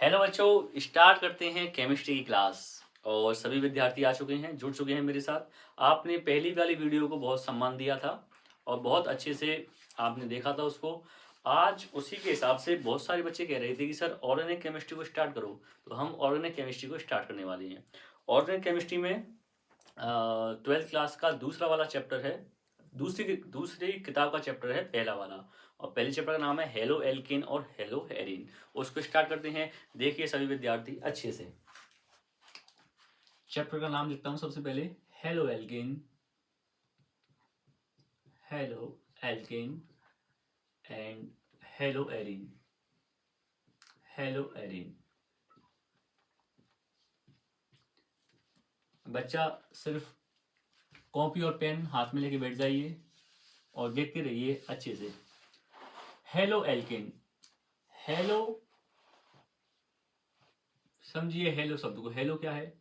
Hello बच्चों, start करते हैं केमिस्ट्री की क्लास। और सभी विद्यार्थी आ चुके हैं, जुड़ चुके हैं मेरे साथ। आपने पहली वाली वीडियो को बहुत सम्मान दिया था और बहुत अच्छे से आपने देखा था उसको। आज उसी के हिसाब से बहुत सारे बच्चे कह रहे थे कि सर ऑर्गेनिक केमिस्ट्री को स्टार्ट करो, तो हम ऑर्गेनिक केमिस्ट्री को स्टार्ट करने वाले हैं। ऑर्गेनिक केमिस्ट्री में 12th क्लास का दूसरा वाला चैप्टर है। दूसरी किताब का चैप्टर है पहला वाला। और पहले चैप्टर का नाम है हेलो एल्केन और हेलो एरीन। उसको स्टार्ट करते हैं। देखिए सभी विद्यार्थी अच्छे से। चैप्टर का नाम लिखता हूं सबसे पहले। Halo alkane, halo alkane and hello arene, hello arene. बच्चा सिर्फ कॉपी और पेन हाथ में लेके बैठ जाइए और देखते रहिए अच्छे से। हेलो एल्केन, हेलो, समझिए हेलो शब्द को। हेलो क्या है?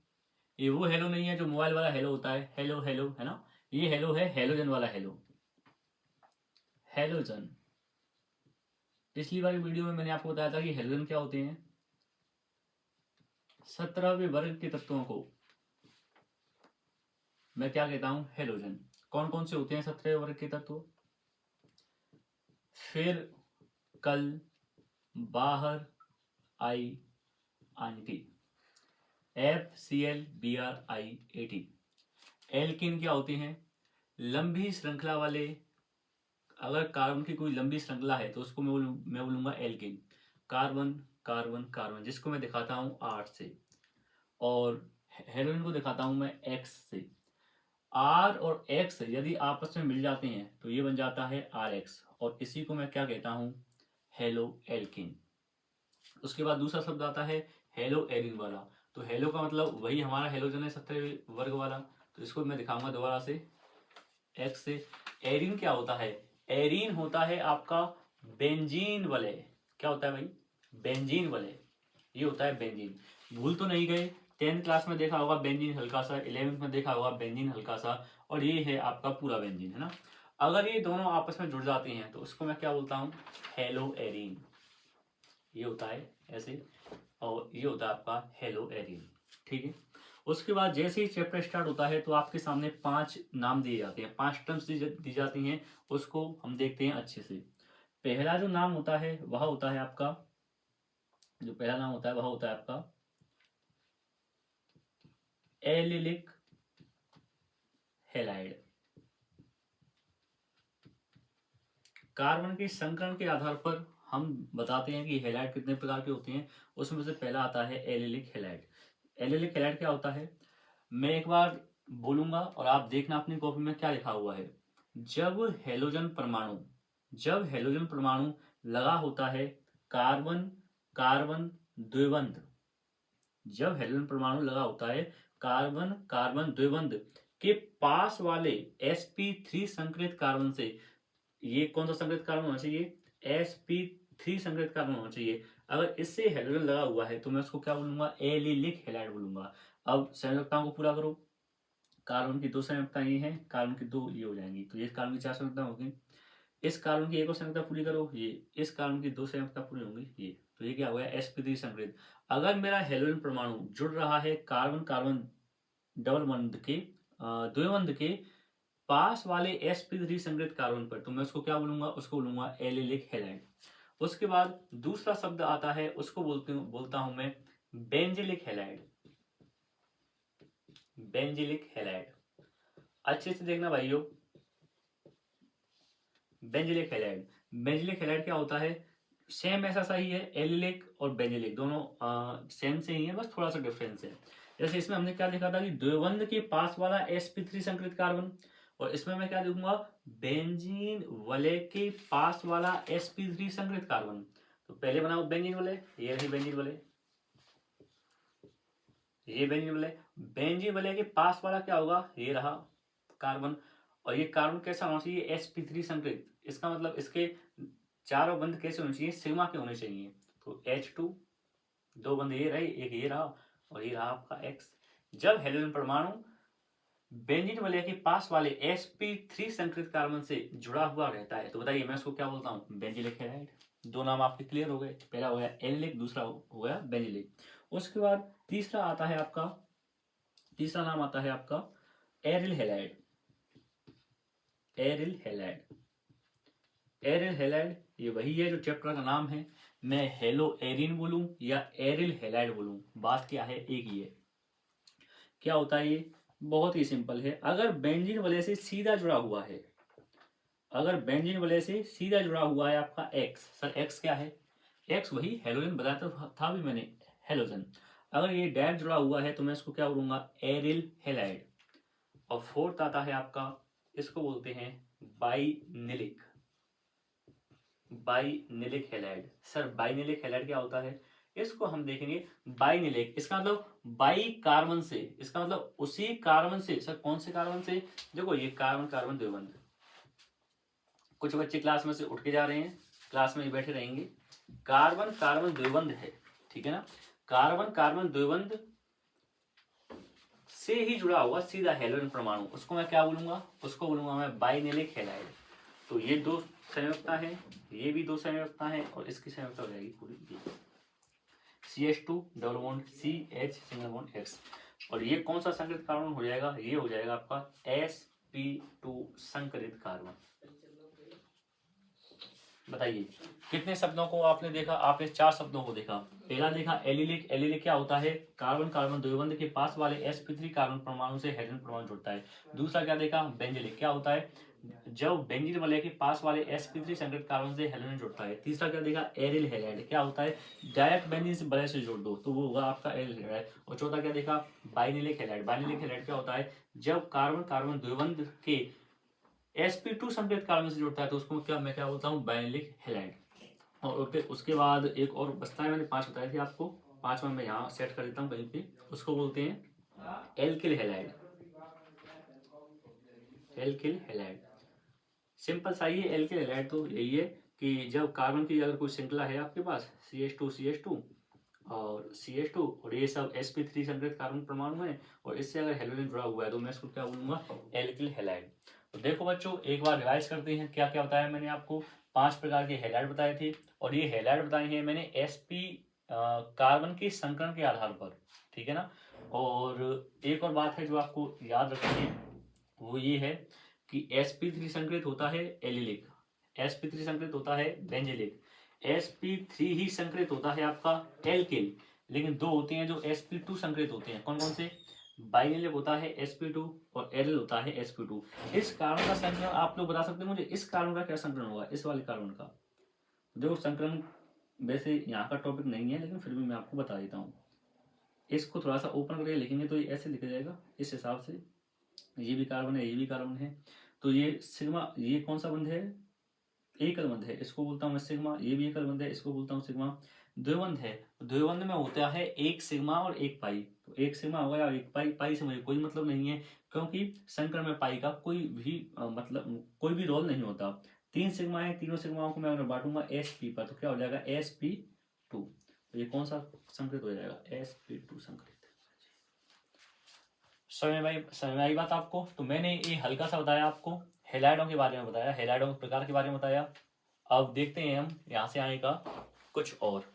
ये वो हेलो नहीं है जो मोबाइल वाला हेलो होता है, हेलो हेलो, है ना। ये हेलो है हेलोजन वाला हेलो, हेलोजन। पिछली वाली वीडियो में मैंने आपको बताया था कि हेलोजन क्या होते हैं। 17वें वर्ग के तत्वों को मैं क्या कहता हूं? हेलोजन। कौन कौन से होते हैं 17वें वर्ग के तत्व? फिर, कल, बाहर, आई, आंटी, FCl, Br, I, AT। Alkene क्या होते हैं? लंबी श्रृंखला वाले। अगर कार्बन की कोई लंबी श्रृंखला है तो उसको मैं बोलूंगा एल्किन। कार्बन कार्बन कार्बन, जिसको मैं दिखाता हूं 8 से, और हेलोजन को दिखाता हूं मैं X से। R और X यदि आपस में मिल जाते हैं तो ये बन जाता है RX, और इसी को मैं क्या कहता हूं? हेलो एल्किन। उसके बाद दूसरा शब्द आता है हेलो एरिन वाला। तो हेलो का मतलब वही हमारा हेलोजन है 17 वर्ग वाला। तो इसको मैं दिखाऊंगा दोबारा से X से। एरिन क्या होता है? एरिन होता है आपका बेंजीन वलय। क्या होता है भाई? बेंजीन वलय। ये होता है बेंजीन। भूल तो नहीं गए? 10th क्लास में देखा होगा बेंजीन हल्का सा, 11th में देखा होगा बेंजीन हल्का सा, और ये है आपका पूरा बेंजीन, है ना। अगर ये दोनों आपस में जुड़ जाते हैं तो उसको मैं क्या बोलता हूँ? Hello arene. ये होता है ऐसे, और ये होता है आपका हेलो एरीन। ठीक है। उसके बाद जैसे ही चैप्टर स्टार्ट होता है तो आपके सामने 5 नाम दिए जाते हैं, 5 टर्म्स दी जाती हैं। उसको हम देखते हैं अच्छे से। पहला जो नाम होता है वह होता है आपका, जो पहला नाम होता है वह होता है आपका एलिलिक हैलाइड। कार्बन के संकरण के आधार पर हम बताते हैं कि हैलाइड कितने प्रकार के होते हैं। उसमें से पहला आता है एलिलिक हैलाइड। एलिलिक हैलाइड क्या होता है? मैं एक बार बोलूंगा और आप देखना अपनी कॉपी में क्या लिखा हुआ है। जब हेलोजन परमाणु जब हेलोजन परमाणु लगा होता है कार्बन कार्बन द्विबंध, जब हेलोजन परमाणु लगा होता है कार्बन कार्बन द्विबंध के पास वाले sp3 संकरित कार्बन से। ये कौन सा संकरित कार्बन होना चाहिए? sp3 संकरित कार्बन होना चाहिए। अगर इससे हेलोजन लगा हुआ है तो मैं उसको क्या बोलूंगा? एलिलिक हैलाइड बोलूंगा। अब संयोजकताओं को पूरा करो। कार्बन की 2 संयोजकताएं ये हैं, कार्बन की 2 ये हो जाएंगी, तो ये कार्बन की 4 संयोजकता होगी। इस कार्बन की एक और संयोजकता पूरी करो, ये। इस कार्बन की 2 संयोजकता पूरी होंगी, ये। तो ये क्या हो गया? sp3 संकरित। अगर मेरा हेलोजन परमाणु जुड़ रहा है कार्बन कार्बन डबल बंध के द्विबंध के पास वाले sp3 संकरित कार्बन पर, तो मैं उसको क्या बोलूंगा? उसको बोलूंगा एलिलिक हैलाइड। उसके बाद दूसरा शब्द आता है, उसको बोलता हूं मैं बेंजिलिक हैलाइड। बेंजिलिक हैलाइड, अच्छे से देखना भाइयों। बेंजिलिक हैलाइड, बेंजिलिक हैलाइड क्या होता है? सेम ऐसा सही है, एलिलिक और बेंजिलिक दोनों सेम से ही है, बस थोड़ा सा डिफरेंस है। जैसे इसमें हमने क्या लिखा था कि द्विबंध के पास वाला sp3 संकरित कार्बन, और इसमें मैं क्या लिखूंगा? बेंजीन वलय के पास वाला sp3 संकरित कार्बन। तो पहले बनाओ बेंजीन वलय, ये रही बेंजीन वलय, ये बेंजीन वलय। बेंजीन वलय के पास वाला क्या होगा? ये रहा कार्बन। और ये कार्बन कैसा होना चाहिए? sp3 संकरित। इसका मतलब इसके चारों बंध कैसे होने चाहिए? सिग्मा के होने चाहिए। तो H2, 2 बंध ये रहे, एक ये रहा, और ये रहा आपका X। जब हेलोजन परमाणु बेंजीन वलय के पास वाले sp3 संकरित कार्बन से जुड़ा हुआ रहता है तो बताइए मैं इसको क्या बोलता हूँ? Benzylic halide. दो नाम आपके क्लियर हो गए। पहला हो गया एलिलिक, दूसरा हो गया बेंजिलिक। उसके बाद तीसरा आता है आपका, तीसरा नाम आता है आपका aryl halide. Aryl halide, aryl halide ये वही है जो चैप्टर का नाम है। मैं हेलो एरिन बोलूं या एरिल हैलाइड बोलूं, बात क्या है, एक ही है। क्या होता है ये, बहुत ही सिंपल है। अगर बेंजीन वलय से सीधा जुड़ा हुआ है, अगर बेंजीन वलय से सीधा जुड़ा हुआ है आपका एक्स, सर एक्स क्या है, एक्स वही हेलोजन बताया तो था भी मैंने, हेलोजन। अगर ये डायरेक्ट जुड़ा हुआ है तो मैं इसको क्या बोलूंगा, एरिल हैलाइड। और फोर्थ आता है आपका, इसको बोलते हैं बाइनिलिक, बाइनिलिक हैलाइड। सर बाइनिलिक हैलाइड क्या होता है, इसको हम देखेंगे। बाइनिलिक इसका मतलब बाई कार्बन से, इसका मतलब उसी कार्बन से। सर कौन से कार्बन से, देखो ये कार्बन कार्बन द्विबंध। कुछ बच्चे क्लास में से उठ के जा रहे हैं, क्लास में ही बैठे रहेंगे। कार्बन कार्बन द्विबंध है, ठीक है ना, कार्बन कार्बन द्विबंध से ही जुड़ा हुआ सीधा हेलोजन परमाणु, उसको मैं क्या बोलूंगा, उसको बोलूंगा मैं बाइनिलिक हैलाइड। तो ये दो संयोजकता है, ये भी दो संयोजकता है, और इसकी संयोजकता हो जाएगी पूरी CH2 double bond CH single bond X। और ये कौन सा संकरित कार्बन हो जाएगा, ये हो जाएगा आपका sp2 संकरित कार्बन। बताइए कितने शब्दों को आपने देखा, आपने 4 शब्दों को देखा। पहला देखा एलिलिक, एलिलिक क्या होता है, कार्बन कार्बन द्विबंध के पास वाले sp3 कार्बन परमाणु से हाइड्रोजन परमाणु जुड़ता है। दूसरा क्या देखा, बेंजिलिक, क्या होता है, जब बेंजीन वलय के पास वाले sp3 संकरित कार्बन से हाइड्रोजन जुड़ता है। तीसरा क्या देखा, एरिल हैलाइड, क्या होता है, डायरेक्ट बेंजीन से वलय से जोड़ दो तो वो होगा आपका एरिल हैलाइड। और चौथा क्या देखा, बाइनिलिक हैलाइड। बाइनिलिक हैलाइड क्या होता है, जब कार्बन कार्बन द्विबंध के sp2 संकरित कार्बन से जुड़ता है तो उसको क्या मैं क्या बोलता हूँ, बाइनिलिक हैलाइड। और उसके बाद एक और बचता है, मैंने 5 बताए थे आपको, 5वां मैं यहाँ सेट कर देता हूँ कहीं पे, उसको बोलते हैं alkyl halide. Alkyl halide simple सा ही है। एल्किल हैलाइड तो यही है कि जब कार्बन की अगर कोई श्रृंखला है आपके पास CH2 और CH2 और ये सब sp3 संकरित कार्बन परमाणु है, और इससे अगर हेलोजन जुड़ा हुआ है तो मैं इसको क्या बोलूंगा, एल्किल हैलाइड। तो देखो बच्चों एक बार रिवाइज करते हैं, क्या क्या बताया मैंने आपको, 5 प्रकार के हैलाइड बताए थे, और ये हैलाइड बताए हैं मैंने sp कार्बन के संकरण के आधार पर, ठीक है ना। और एक और बात है जो आपको याद रखनी है, वो ये है कि sp3 संकरित होता है एलिलिक, sp3 संकरित होता है बेंजिलिक, sp3 ही संकरित होता है आपका एल्किल, लेकिन दो होते हैं जो sp2 संकरित होते हैं, कौन कौन से, बाइनिलिक होता है sp2 और एरिल होता है sp2। इस कार्बन का संकरण आप लोग बता सकते हैं मुझे, इस कार्बन का क्या संकरण होगा, इस वाले कार्बन का। देखो संकरण वैसे यहाँ का टॉपिक नहीं है, लेकिन फिर भी मैं आपको बता देता हूँ। इसको थोड़ा सा ओपन करके लिखेंगे तो ये ऐसे लिखा जाएगा, इस हिसाब से, ये भी कार्बन है, ये भी कार्बन है, तो ये सिग्मा, ये कौन सा बंध है, एकल बंध है, इसको बोलता हूँ मैं सिग्मा। ये भी एकल बंध है, इसको बोलता हूँ सिग्मा। द्विबंध है, द्विबंध में होता है एक सिग्मा और एक पाई, तो एक सिग्मा हो गया और एक पाई। पाई से मुझे कोई मतलब नहीं है, क्योंकि संकर में पाई का कोई भी मतलब कोई भी रोल नहीं होता। 3 सिग्मा है, तीनों सिग्माओं को मैं अगर बांटूंगा sp पर तो क्या हो जाएगा, sp2। तो ये कौन सा संकरित हो जाएगा, sp2 संकरित। समझ में आई बात आपको। तो मैंने ये हल्का सा बताया आपको, हैलाइडों के बारे में बताया, हैलाइडों के प्रकार के बारे में बताया। अब देखते हैं हम यहाँ से आने का कुछ और।